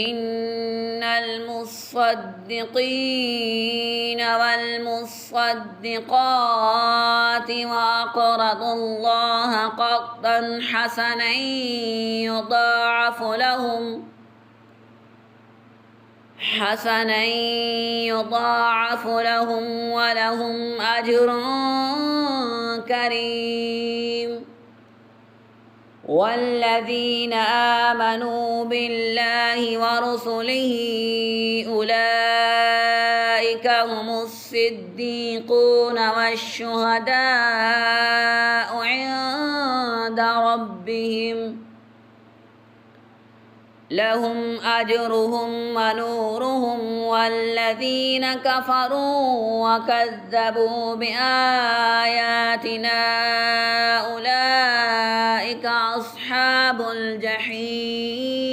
إن المصدقين والمصدقات وأقرضوا الله قرضا حسنا يضاعف لهم ولهم أجر كريم. والذين آمنوا بالله ورسله أولئك هم الصديقون والشهداء عند ربهم لهم أجرهم ونورهم. والذين كفروا وكذبوا بآياتنا أولئك أصحاب الجحيم.